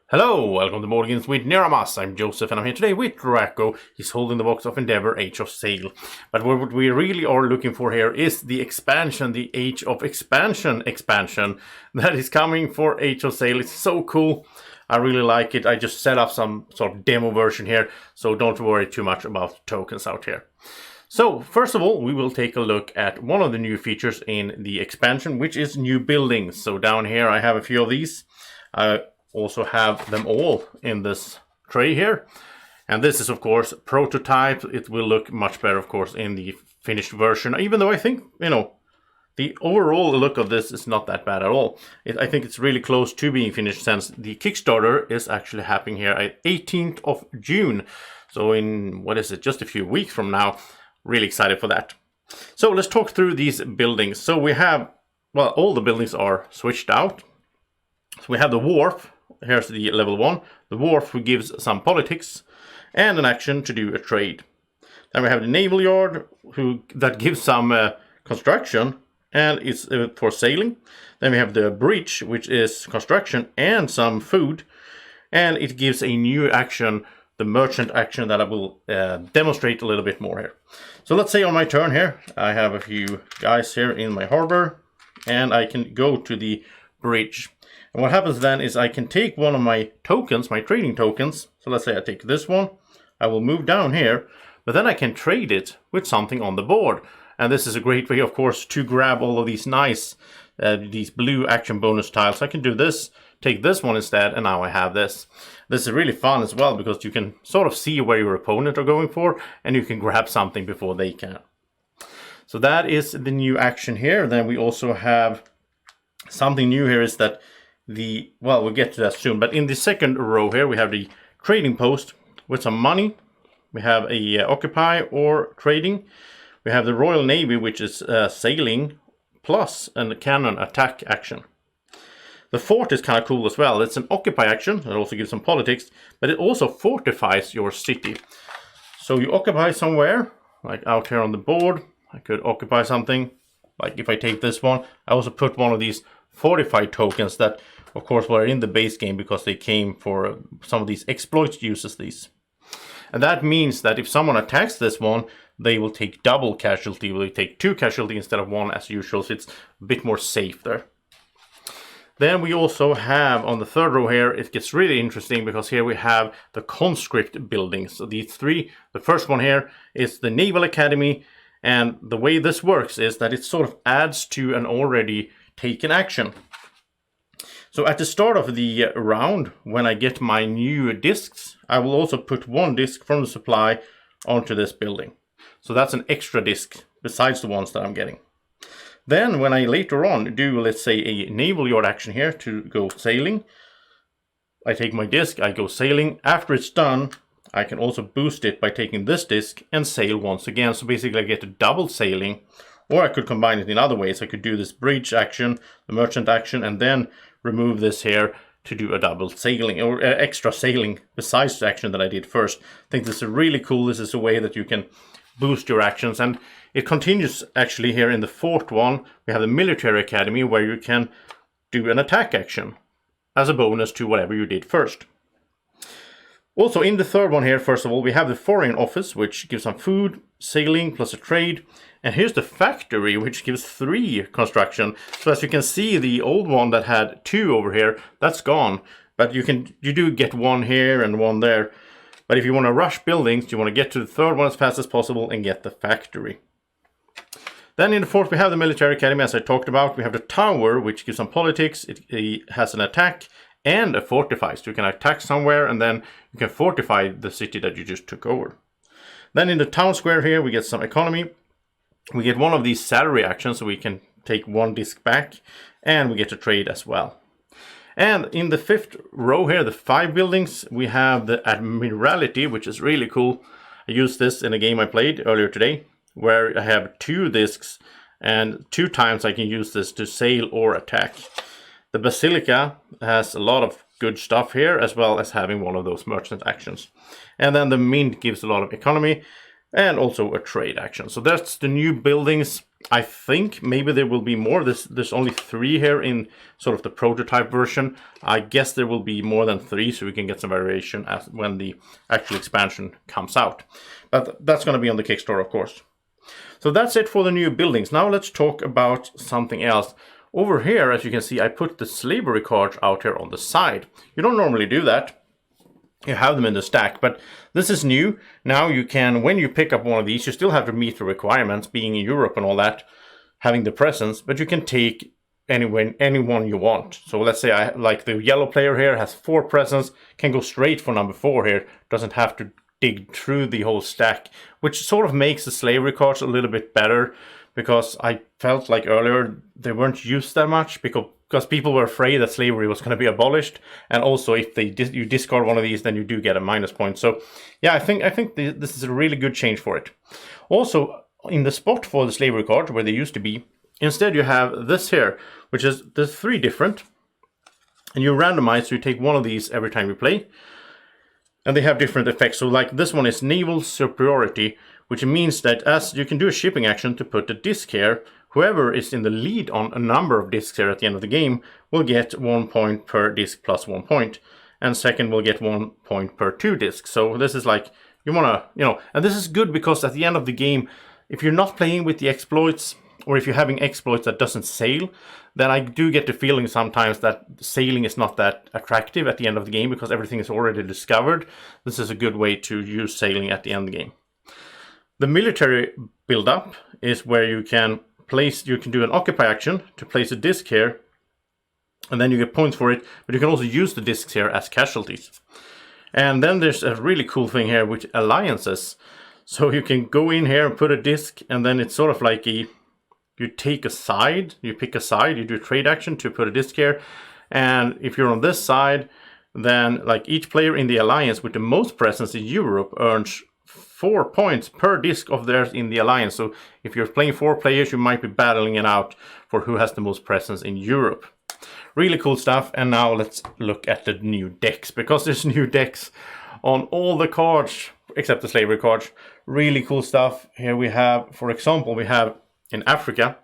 Hello, welcome to More Games with Niramas. I'm Joseph and I'm here today with Draco. He's holding the box of Endeavor Age of Sail. But what we really are looking for here is the expansion, the Age of expansion that is coming for Age of Sail. It's so cool. I really like it. I just set up some sort of demo version here, so don't worry too much about tokens out here. So, first of all, we will take a look at one of the new features in the expansion, which is new buildings. So down here I have a few of these. Also have them all in this tray here, and this is of course prototype. It will look much better of course in the finished version, even though I think the overall look of this is not that bad at all. I think it's really close to being finished, since the Kickstarter is actually happening here at 18th of June, so in just a few weeks from now. Really excited for that. So let's talk through these buildings. So we have, well, all the buildings are switched out. So we have the wharf. Here's the level 1. The wharf, who gives some politics and an action to do a trade. Then we have the naval yard, that gives some construction and it's for sailing. Then we have the bridge, which is construction and some food, and it gives a new action, the merchant action, that I will demonstrate a little bit more here. So let's say on my turn here, I have a few guys here in my harbor, and I can go to the bridge. And what happens then is I can take one of my tokens, my trading tokens. So let's say I take this one. I will move down here, but then I can trade it with something on the board. And this is a great way, of course, to grab all of these nice, these blue action bonus tiles. I can do this, take this one instead, and now I have this. This is really fun as well, because you can sort of see where your opponent are going for, and you can grab something before they can. So that is the new action here. Then we also have something new here, is that we'll get to that soon, but in the second row here we have the trading post with some money. We have a occupy or trading. We have the Royal Navy, which is sailing plus a cannon attack action. The fort is kind of cool as well. It's an occupy action. It also gives some politics, but it also fortifies your city. So you occupy somewhere, like out here on the board. I could occupy something, like if I take this one. I also put one of these fortified tokens that of course were in the base game, because they came for some of these exploits uses these. And that means that if someone attacks this one, they will take double casualty. They take 2 casualty instead of 1 as usual, so it's a bit more safe there. Then we also have on the third row here, it gets really interesting, because here we have the conscript buildings. So these three, the first one here is the Naval Academy, and the way this works is that it sort of adds to an already taken action. So at the start of the round, when I get my new discs, I will also put 1 disc from the supply onto this building. So that's an extra disc besides the ones that I'm getting. Then when I later on do, let's say, a naval yard action here to go sailing, I take my disc, I go sailing. After it's done, I can also boost it by taking this disc and sail once again. So basically I get a double sailing, or I could combine it in other ways. I could do this bridge action, the merchant action, and then remove this here to do a double sailing, or extra sailing besides the action that I did first. I think this is really cool. This is a way that you can boost your actions, and it continues actually here in the fourth one. We have the military academy, where you can do an attack action as a bonus to whatever you did first. Also in the third one here, first of all, we have the foreign office, which gives some food, sailing plus a trade. And here's the factory, which gives 3 construction. So as you can see, the old one that had 2 over here, that's gone. But you do get 1 here and 1 there. But if you want to rush buildings, you want to get to the third one as fast as possible and get the factory. Then in the fourth, we have the military academy, as I talked about. We have the tower, which gives some politics. It has an attack and a fortify. So you can attack somewhere, and then you can fortify the city that you just took over. Then in the town square here, we get some economy. We get 1 of these salary actions, so we can take 1 disc back, and we get to trade as well. And in the fifth row here, the 5 buildings, we have the Admiralty, which is really cool. I used this in a game I played earlier today, where I have 2 discs, and 2 times I can use this to sail or attack. The Basilica has a lot of good stuff here, as well as having 1 of those merchant actions. And then the Mint gives a lot of economy. and also a trade action. So that's the new buildings. I think maybe there will be more. There's only 3 here in sort of the prototype version. I guess there will be more than 3, so we can get some variation as when the actual expansion comes out. But that's going to be on the Kickstarter, of course. So that's it for the new buildings. Now let's talk about something else. Over here, as you can see, I put the slavery cards out here on the side. You don't normally do that. You have them in the stack, but this is new. Now you can, when you pick up one of these, you still have to meet the requirements, being in Europe and all that, having the presence, but you can take anyone you want. So let's say like the yellow player here has 4 presents, can go straight for number 4 here, doesn't have to dig through the whole stack, which sort of makes the slavery cards a little bit better, because I felt like earlier they weren't used that much because people were afraid that slavery was going to be abolished, and also if you discard one of these, then you do get a minus point. So yeah, I think this is a really good change for it. Also, in the spot for the slavery card where they used to be, instead you have this here, which is there's 3 different, and you randomize, so you take one of these every time you play, and they have different effects. So like this one is naval superiority, which means that as you can do a shipping action to put a disc here, whoever is in the lead on a number of discs here at the end of the game will get 1 point per disc plus 1 point. And second will get 1 point per 2 discs. So this is like, you want to, and this is good because at the end of the game, if you're not playing with the exploits, or if you're having exploits that doesn't sail, then I do get the feeling sometimes that sailing is not that attractive at the end of the game because everything is already discovered. This is a good way to use sailing at the end of the game. The military build-up is where you can do an occupy action to place a disc here, and then you get points for it, but you can also use the discs here as casualties. And then there's a really cool thing here with alliances. So you can go in here and put a disc, and then it's sort of like you take a side, you pick a side, you do a trade action to put a disc here, and if you're on this side, then like each player in the alliance with the most presence in Europe earns 4 points per disc of theirs in the alliance. So if you're playing 4 players, you might be battling it out for who has the most presence in Europe. Really cool stuff. And now let's look at the new decks, because there's new decks on all the cards except the slavery cards. Really cool stuff. Here we have, for example, we have in Africa.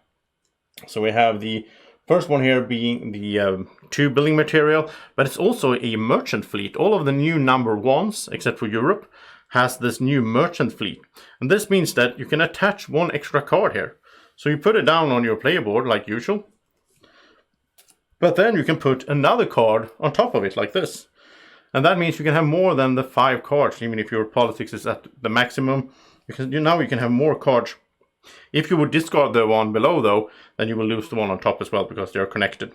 So we have the first one here being the 2 building material, but it's also a merchant fleet. All of the new number 1s, except for Europe, has this new merchant fleet. And this means that you can attach 1 extra card here. So you put it down on your player board like usual, but then you can put another card on top of it like this. And that means you can have more than the 5 cards, even if your politics is at the maximum, because now you can have more cards. If you would discard the one below though, then you will lose the one on top as well because they are connected.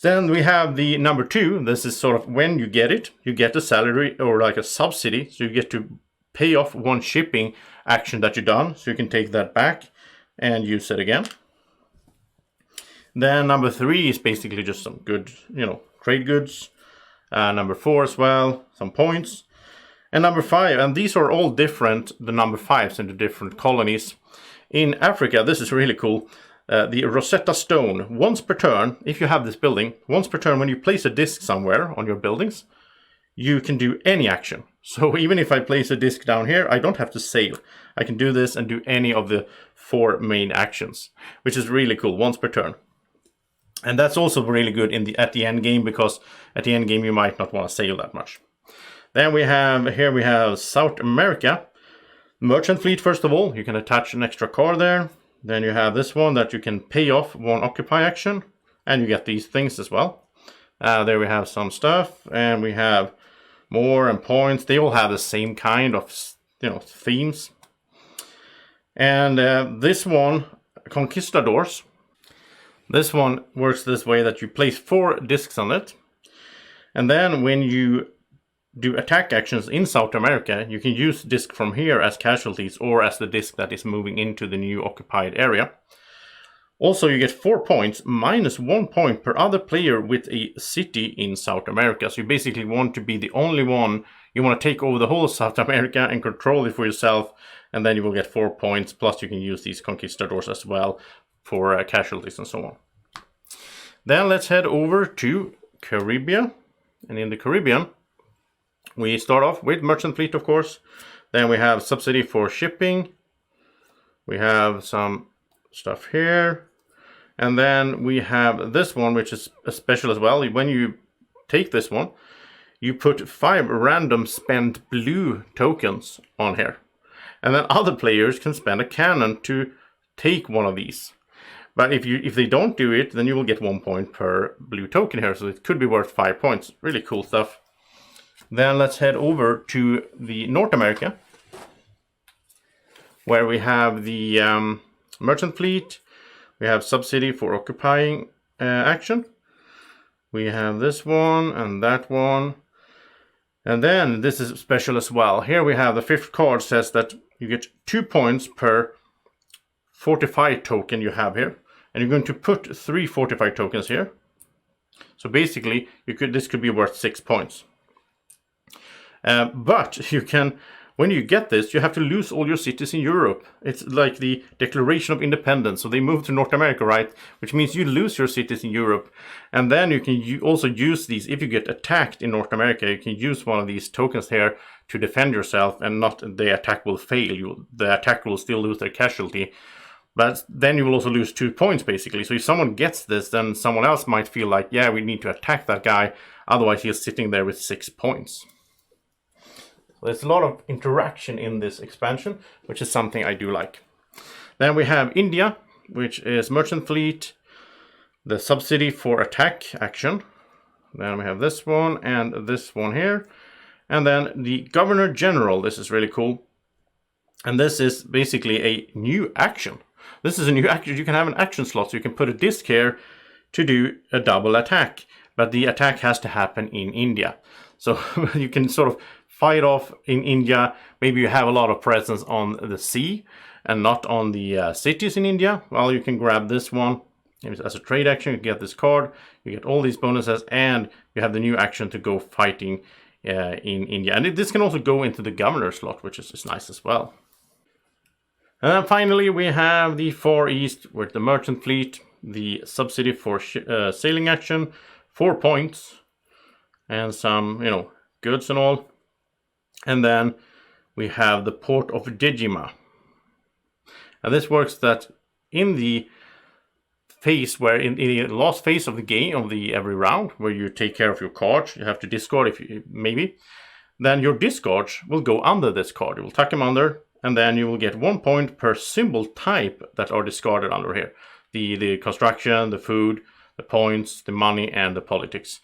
Then we have the number 2. This is sort of when you get it, you get a salary or like a subsidy. So you get to pay off 1 shipping action that you've done. So you can take that back and use it again. Then number 3 is basically just some good, trade goods. Number 4 as well, some points. And number 5, and these are all different, the number 5s in the different colonies. In Africa, this is really cool. The Rosetta Stone, once per turn, if you have this building, once per turn when you place a disc somewhere on your buildings, you can do any action. So even if I place a disc down here, I don't have to sail. I can do this and do any of the 4 main actions, which is really cool, once per turn. And that's also really good at the end game, because at the end game you might not want to sail that much. Then we have South America. Merchant fleet, first of all, you can attach an extra card there. Then you have this one that you can pay off 1 occupy action, and you get these things as well. There we have some stuff, and we have more and points. They all have the same kind of themes. And this one, Conquistadors. This one works this way, that you place 4 discs on it, and then when you do attack actions in South America, you can use disc from here as casualties or as the disc that is moving into the new occupied area. Also, you get 4 points minus 1 point per other player with a city in South America. So you basically want to be the only one. You want to take over the whole of South America and control it for yourself, and then you will get 4 points. Plus, you can use these conquistadors as well for casualties and so on. Then let's head over to Caribbean, and in the Caribbean, we start off with Merchant Fleet, of course. Then we have subsidy for shipping. We have some stuff here. And then we have this one, which is a special as well. When you take this one, you put 5 random spent blue tokens on here. And then other players can spend a cannon to take one of these. But if they don't do it, then you will get 1 point per blue token here. So it could be worth 5 points. Really cool stuff. Then let's head over to the North America, where we have the merchant fleet. We have subsidy for occupying action. We have this one and that one. And then this is special as well. Here we have the 5th card says that you get 2 points per fortified token you have here. And you're going to put 3 fortified tokens here. So basically, this could be worth 6 points. But you can, when you get this, you have to lose all your cities in Europe. It's like the Declaration of Independence. So they moved to North America, right? Which means you lose your cities in Europe. And then you can also use these. If you get attacked in North America, you can use one of these tokens here to defend yourself, and not the attack will fail. The attack will still lose their casualty. But then you will also lose 2 points, basically. So if someone gets this, then someone else might feel like, yeah, we need to attack that guy. Otherwise, he's sitting there with 6 points. So there's a lot of interaction in this expansion, which is something I do like. Then we have India, which is merchant fleet, the subsidy for attack action. Then we have this one and this one here. And then the Governor General. This is really cool. And this is basically a new action. This is a new action. You can have an action slot, so you can put a disc here to do a double attack. But the attack has to happen in India. So you can sort of fight off in India. Maybe you have a lot of presence on the sea and not on the cities in India. Well, you can grab this one. As a trade action, you get this card. You get all these bonuses, and you have the new action to go fighting in India. And this can also go into the governor slot, which is nice as well. And then finally, we have the Far East with the merchant fleet, the subsidy for sailing action, 4 points, and some, goods and all. And then we have the port of Dejima. And this works that in the phase where, in the last phase of the game, of every round, where you take care of your cards, you have to discard maybe, then your discards will go under this card. You will tuck them under, and then you will get 1 point per symbol type that are discarded under here. The construction, the food, the points, the money, and the politics.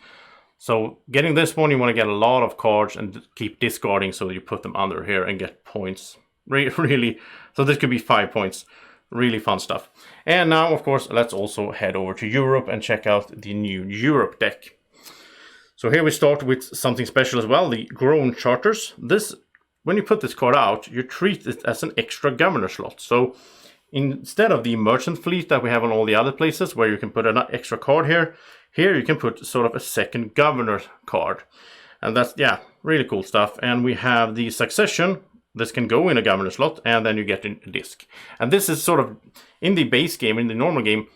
So getting this one, you want to get a lot of cards and keep discarding, so you put them under here and get points. Really, so this could be 5 points. Really fun stuff. And now, of course, let's also head over to Europe and check out the new Europe deck. So here we start with something special as well, the Grown Charters. When you put this card out, you treat it as an extra governor slot. So instead of the merchant fleet that we have on all the other places, where you can put an extra card here you can put sort of a second governor card. And that's, really cool stuff. And we have the succession. This can go in a governor slot, and then you get a disc. And this is sort of, in the base game, in the normal game,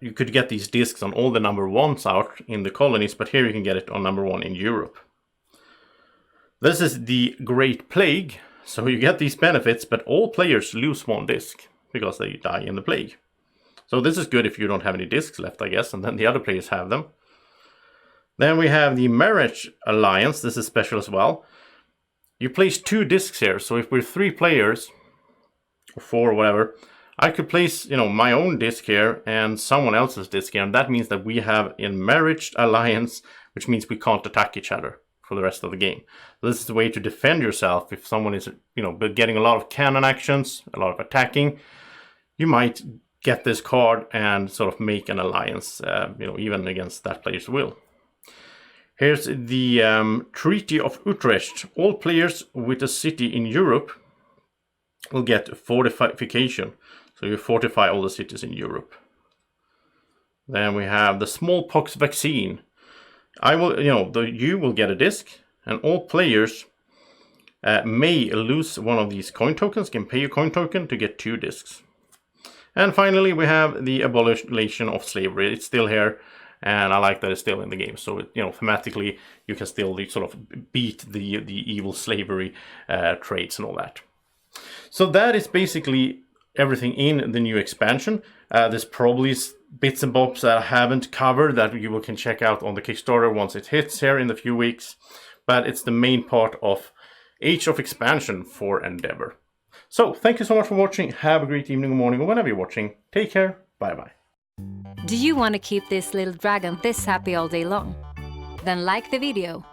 you could get these discs on all the number 1s out in the colonies, but here you can get it on number 1 in Europe. This is the Great Plague, so you get these benefits, but all players lose 1 disc because they die in the plague. So this is good if you don't have any discs left, I guess, and then the other players have them. Then we have the Marriage Alliance. This is special as well. You place 2 discs here, so if we're 3 players, or 4 or whatever, I could place, my own disc here and someone else's disc here, and that means that we have a Marriage Alliance, which means we can't attack each other for the rest of the game. So this is the way to defend yourself. If someone is, getting a lot of cannon actions, a lot of attacking, you might get this card and sort of make an alliance, even against that player's will. Here's the Treaty of Utrecht. All players with a city in Europe will get fortification. So you fortify all the cities in Europe. Then we have the smallpox vaccine. You will get a disc, and all players may lose one of these coin tokens, can pay a coin token to get 2 discs. And finally, we have the abolition of slavery. It's still here, and I like that it's still in the game. So thematically, you can still sort of beat the evil slavery traits and all that. So that is basically everything in the new expansion. There's probably bits and bobs that I haven't covered that you can check out on the Kickstarter once it hits here in a few weeks. But it's the main part of Age of Expansion for Endeavor. So thank you so much for watching. Have a great evening or morning or whenever you're watching. Take care. Bye-bye. Do you want to keep this little dragon this happy all day long? Then like the video.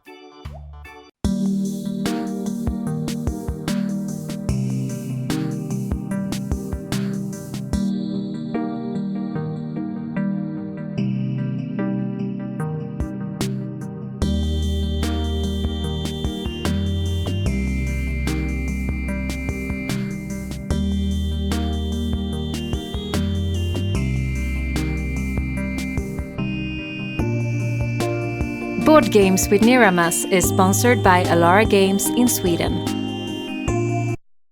Board Games with Niramas is sponsored by Alara Games in Sweden.